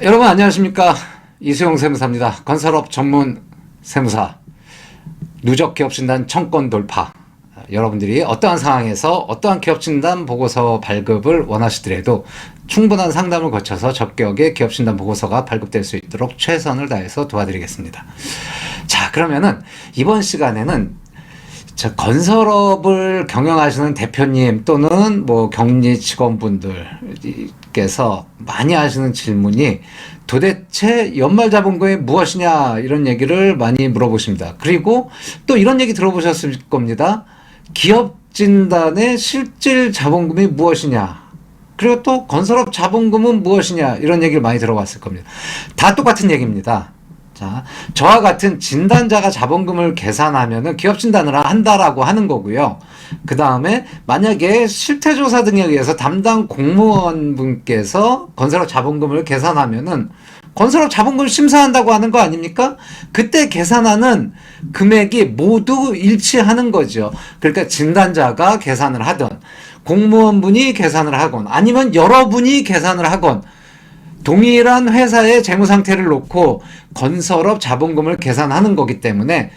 여러분 안녕하십니까. 이수용 세무사입니다. 건설업 전문 세무사, 누적 기업진단 청건 돌파. 여러분들이 어떠한 상황에서 어떠한 기업진단 보고서 발급을 원하시더라도 충분한 상담을 거쳐서 적격의 기업진단 보고서가 발급될 수 있도록 최선을 다해서 도와드리겠습니다. 자, 그러면은 이번 시간에는 건설업을 경영하시는 대표님 또는 뭐 격리 직원분들께서 많이 하시는 질문이 도대체 연말자본금이 무엇이냐, 이런 얘기를 많이 물어보십니다. 그리고 또 이런 얘기 들어보셨을 겁니다. 기업진단의 실질 자본금이 무엇이냐, 그리고 또 건설업 자본금은 무엇이냐, 이런 얘기를 많이 들어봤을 겁니다. 다 똑같은 얘기입니다. 자, 저와 같은 진단자가 자본금을 계산하면은 기업 진단을 한다라고 하는 거고요. 그 다음에 만약에 실태조사 등에 의해서 담당 공무원분께서 건설업 자본금을 계산하면은 건설업 자본금을 심사한다고 하는 거 아닙니까? 그때 계산하는 금액이 모두 일치하는 거죠. 그러니까 진단자가 계산을 하든 공무원분이 계산을 하건 아니면 여러분이 계산을 하건 동일한 회사의 재무상태를 놓고 건설업 자본금을 계산하는 거기 때문에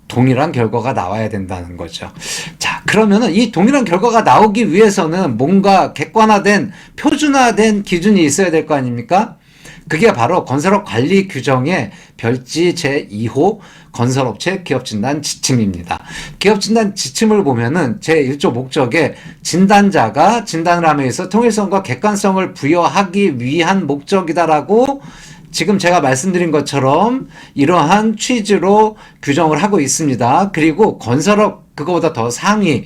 동일한 결과가 나와야 된다는 거죠. 자, 그러면은 이 동일한 결과가 나오기 위해서는 뭔가 객관화된, 표준화된 기준이 있어야 될 거 아닙니까? 그게 바로 건설업 관리 규정의 별지 제2호 건설업체 기업진단 지침입니다. 기업진단 지침을 보면은 제1조 목적에 진단자가 진단을 함으로써 통일성과 객관성을 부여하기 위한 목적이다라고 지금 제가 말씀드린 것처럼 이러한 취지로 규정을 하고 있습니다. 그리고 건설업, 그거보다 더 상위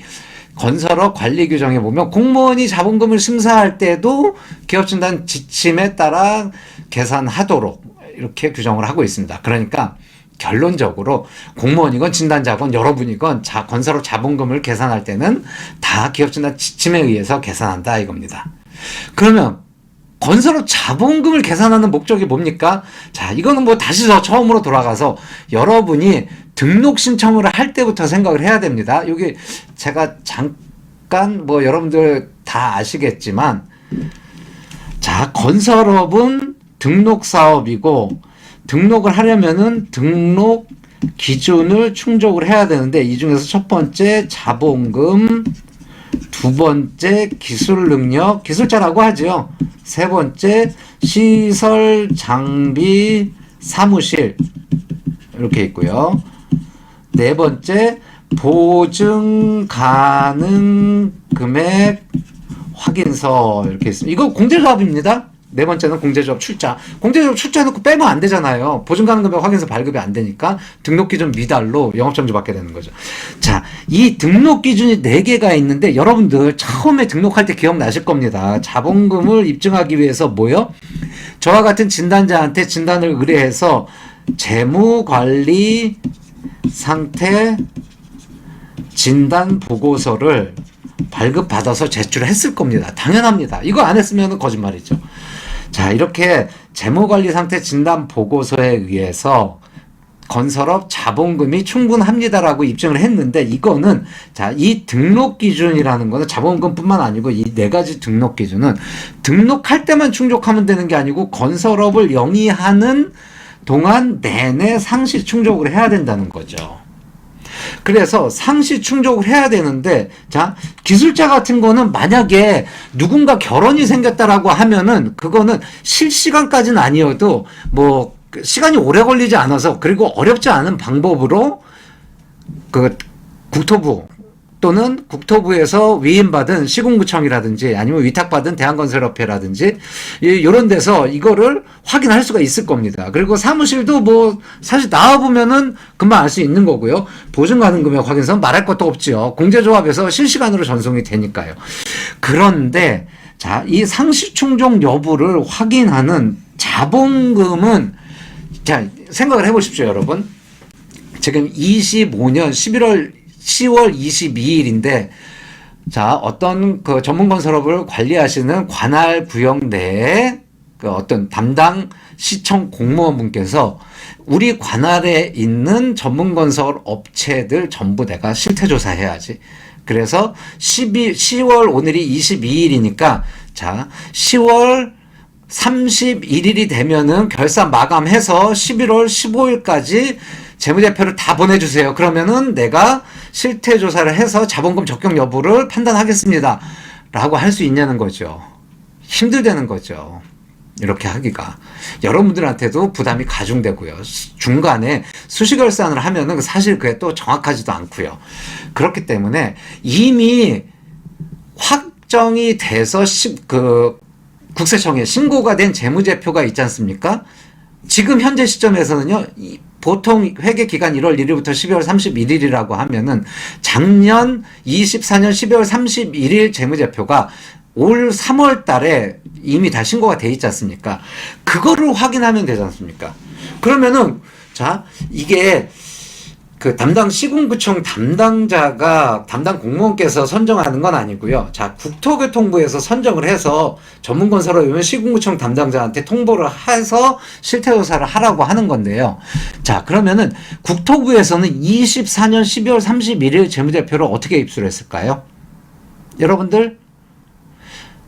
건설업 관리 규정에 보면 공무원이 자본금을 심사할 때도 기업진단 지침에 따라 계산하도록 이렇게 규정을 하고 있습니다. 그러니까 결론적으로 공무원이건 진단자건 여러분이건 건설업 자본금을 계산할 때는 다 기업진단 지침에 의해서 계산한다 이겁니다. 그러면 건설업 자본금을 계산하는 목적이 뭡니까? 자, 이거는 뭐 다시 처음으로 돌아가서 여러분이 등록 신청을 할 때부터 생각을 해야 됩니다. 여기 제가 잠깐 뭐 여러분들 다 아시겠지만, 자, 건설업은 등록 사업이고 등록을 하려면은 등록 기준을 충족을 해야 되는데 이 중에서 첫 번째 자본금, 두 번째 기술 능력, 기술자라고 하죠. 세 번째 시설, 장비, 사무실 이렇게 있고요. 네 번째 보증 가능 금액 확인서 이렇게 있습니다. 이거 공제조합입니다. 네 번째는 공제조합 출자. 공제조합 출자 해놓고 빼면 안 되잖아요. 보증 가능 금액 확인서 발급이 안 되니까 등록 기준 미달로 영업정지 받게 되는 거죠. 자, 이 등록 기준이 4개가 있는데 여러분들 처음에 등록할 때 기억나실 겁니다. 자본금을 입증하기 위해서 뭐요? 저와 같은 진단자한테 진단을 의뢰해서 재무관리 상태 진단 보고서를 발급받아서 제출했을 겁니다. 당연합니다. 이거 안 했으면 거짓말이죠. 자, 이렇게 재무관리 상태 진단 보고서에 의해서 건설업 자본금이 충분합니다라고 입증을 했는데 이거는 자, 이 등록 기준이라는 거는 자본금뿐만 아니고 이 4가지 등록 기준은 등록할 때만 충족하면 되는 게 아니고 건설업을 영위하는 동안 내내 상시 충족을 해야 된다는 거죠. 그래서 상시 충족을 해야 되는데, 자, 기술자 같은 거는 만약에 누군가 결혼이 생겼다라고 하면은 그거는 실시간까지는 아니어도 뭐 시간이 오래 걸리지 않아서 그리고 어렵지 않은 방법으로 그 국토부 또는 국토부에서 위임받은 시군구청이라든지 아니면 위탁받은 대한건설협회라든지 이런 데서 이거를 확인할 수가 있을 겁니다. 그리고 사무실도 뭐 사실 나와보면은 금방 알 수 있는 거고요. 보증가능금액 확인서는 말할 것도 없지요. 공제조합에서 실시간으로 전송이 되니까요. 그런데 자, 이 상시충족 여부를 확인하는 자본금은 자, 생각을 해보십시오, 여러분. 지금 25년 10월 22일인데, 자, 어떤 그 전문건설업을 관리하시는 관할 구역 내에 그 어떤 담당 시청 공무원분께서 우리 관할에 있는 전문건설 업체들 전부 내가 실태조사해야지. 그래서 10월 오늘이 22일이니까 자, 10월 31일이 되면은 결산 마감해서 11월 15일까지 재무제표를 다 보내주세요. 그러면은 내가 실태조사를 해서 자본금 적격 여부를 판단하겠습니다. 라고 할 수 있냐는 거죠. 힘들다는 거죠. 이렇게 하기가. 여러분들한테도 부담이 가중되고요. 중간에 수시결산을 하면은 사실 그게 또 정확하지도 않고요. 그렇기 때문에 이미 확정이 돼서 국세청에 신고가 된 재무제표가 있지 않습니까? 지금 현재 시점에서는요, 보통 회계기간 1월 1일부터 12월 31일이라고 하면은 작년 24년 12월 31일 재무제표가 올 3월 달에 이미 다 신고가 돼 있지 않습니까? 그거를 확인하면 되지 않습니까? 그러면은, 자, 이게 그 담당 시군구청 담당 공무원께서 선정하는 건 아니고요. 자, 국토교통부에서 선정을 해서 전문건설업이면 시군구청 담당자한테 통보를 해서 실태조사를 하라고 하는 건데요. 자, 그러면은 국토부에서는 24년 12월 31일 재무제표를 어떻게 입수를 했을까요? 여러분들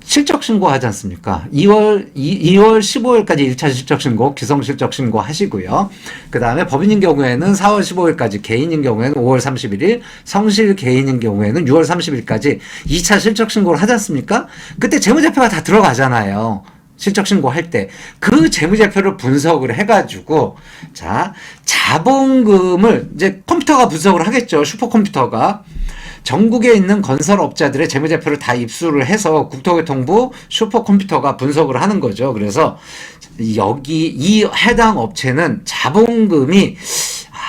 실적신고 하지 않습니까? 2월 15일까지 1차 실적신고, 기성실적신고 하시고요. 그 다음에 법인인 경우에는 4월 15일까지, 개인인 경우에는 5월 31일, 성실 개인인 경우에는 6월 30일까지 2차 실적신고를 하지 않습니까? 그때 재무제표가 다 들어가잖아요. 실적신고 할 때. 그 재무제표를 분석을 해가지고, 자, 자본금을 이제 컴퓨터가 분석을 하겠죠. 슈퍼컴퓨터가. 전국에 있는 건설업자들의 재무제표를 다 입수를 해서 국토교통부 슈퍼컴퓨터가 분석을 하는 거죠. 그래서 여기 이 해당 업체는 자본금이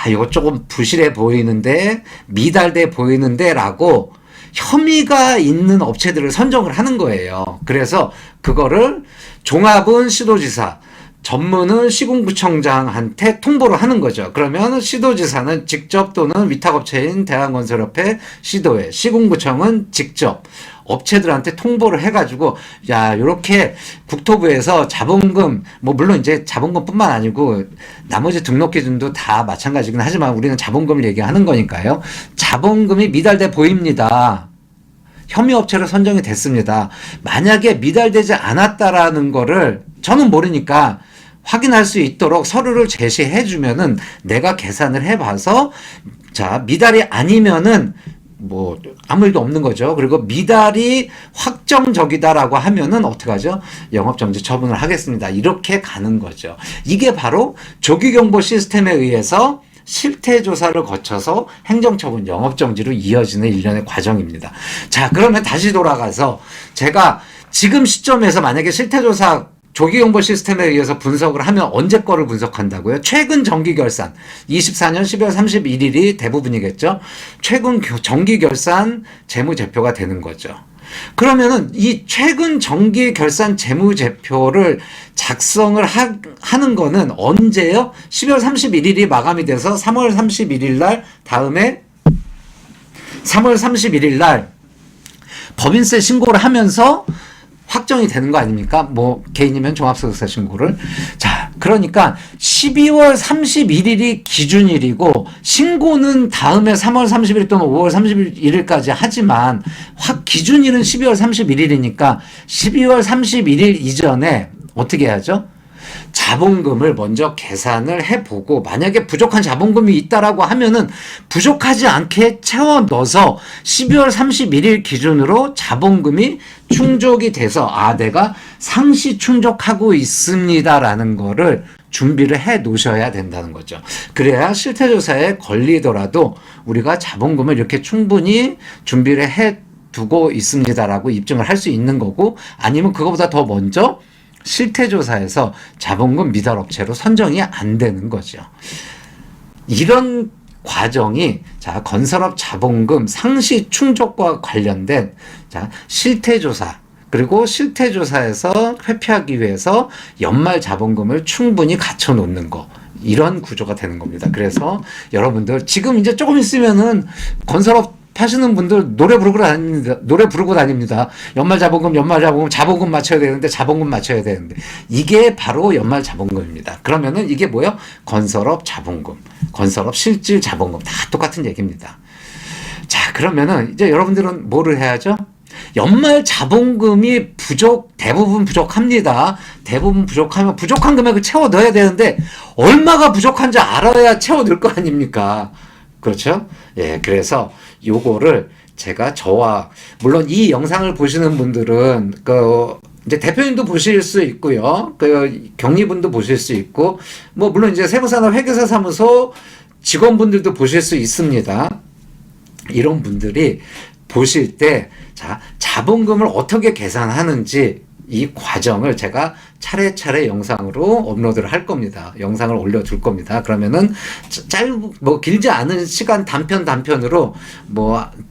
이거 조금 부실해 보이는데 미달돼 보이는데 라고 혐의가 있는 업체들을 선정을 하는 거예요. 그래서 그거를 종합은 시도지사, 전문은 시군구청장한테 통보를 하는 거죠. 그러면 시도지사는 직접 또는 위탁업체인 대한건설협회 시도회, 시군구청은 직접 업체들한테 통보를 해가지고, 야, 요렇게 국토부에서 자본금, 뭐, 물론 이제 자본금뿐만 아니고, 나머지 등록 기준도 다 마찬가지긴 하지만 우리는 자본금을 얘기하는 거니까요. 자본금이 미달돼 보입니다. 혐의업체로 선정이 됐습니다. 만약에 미달되지 않았다라는 거를 저는 모르니까 확인할 수 있도록 서류를 제시해 주면은 내가 계산을 해봐서, 자, 미달이 아니면은 뭐 아무 일도 없는 거죠. 그리고 미달이 확정적이다라고 하면은 어떻게 하죠? 영업정지 처분을 하겠습니다. 이렇게 가는 거죠. 이게 바로 조기경보 시스템에 의해서 실태조사를 거쳐서 행정처분, 영업정지로 이어지는 일련의 과정입니다. 자, 그러면 다시 돌아가서 제가 지금 시점에서 만약에 실태조사 조기경보 시스템에 의해서 분석을 하면 언제 거를 분석한다고요? 최근 정기결산 24년 12월 31일이 대부분이겠죠. 최근 정기결산 재무제표가 되는 거죠. 그러면은 이 최근 정기결산 재무제표를 작성을 하는 거는 언제요? 12월 31일이 마감이 돼서 3월 31일 날 다음에 3월 31일 날 법인세 신고를 하면서 확정이 되는 거 아닙니까? 뭐 개인이면 종합소득세 신고를. 자, 그러니까 12월 31일이 기준일이고 신고는 다음에 3월 30일 또는 5월 31일까지 하지만 기준일은 12월 31일이니까 12월 31일 이전에 어떻게 해야죠? 자본금을 먼저 계산을 해보고 만약에 부족한 자본금이 있다라고 하면은 부족하지 않게 채워 넣어서 12월 31일 기준으로 자본금이 충족이 돼서 내가 상시 충족하고 있습니다라는 거를 준비를 해 놓으셔야 된다는 거죠. 그래야 실태조사에 걸리더라도 우리가 자본금을 이렇게 충분히 준비를 해 두고 있습니다라고 입증을 할 수 있는 거고, 아니면 그거보다 더 먼저 실태조사에서 자본금 미달업체로 선정이 안 되는 거죠. 이런 과정이 자 건설업 자본금 상시 충족과 관련된 자 실태조사, 그리고 실태조사에서 회피하기 위해서 연말 자본금을 충분히 갖춰 놓는 거, 이런 구조가 되는 겁니다. 그래서 여러분들 지금 이제 조금 있으면은 건설업 하시는 분들 노래 부르고 다닙니다. 연말 자본금, 자본금 맞춰야 되는데, 이게 바로 연말 자본금입니다. 그러면은 이게 뭐요? 건설업 자본금, 건설업 실질 자본금 다 똑같은 얘기입니다. 자, 그러면은 이제 여러분들은 뭐를 해야죠? 연말 자본금이 대부분 부족합니다. 대부분 부족하면 부족한 금액을 채워 넣어야 되는데 얼마가 부족한지 알아야 채워 넣을 거 아닙니까? 그렇죠? 예, 그래서 요거를 제가 물론 이 영상을 보시는 분들은 이제 대표님도 보실 수 있고요. 경리분도 보실 수 있고, 물론 이제 세무사나 회계사 사무소 직원분들도 보실 수 있습니다. 이런 분들이 보실 때, 자본금을 어떻게 계산하는지 이 과정을 제가 차례차례 영상으로 업로드를 할 겁니다. 영상을 올려둘 겁니다. 그러면은 길지 않은 시간 단편으로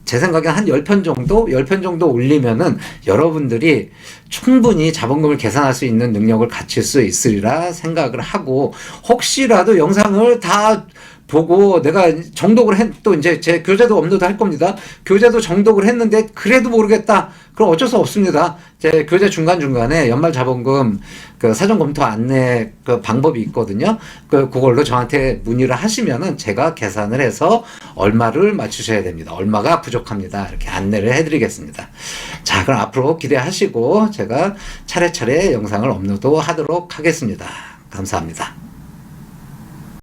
제 생각엔 한 10편 정도 올리면은 여러분들이 충분히 자본금을 계산할 수 있는 능력을 갖출 수 있으리라 생각을 하고, 혹시라도 영상을 다 보고 내가 정독을 또 이제 제 교재도 업로드 할 겁니다. 교재도 정독을 했는데 그래도 모르겠다. 그럼 어쩔 수 없습니다. 제 교재 중간중간에 연말 자본금 사전 검토 안내 방법이 있거든요. 그걸로 저한테 문의를 하시면은 제가 계산을 해서 얼마를 맞추셔야 됩니다. 얼마가 부족합니다. 이렇게 안내를 해드리겠습니다. 자, 그럼 앞으로 기대하시고 제가 차례차례 영상을 업로드 하도록 하겠습니다. 감사합니다.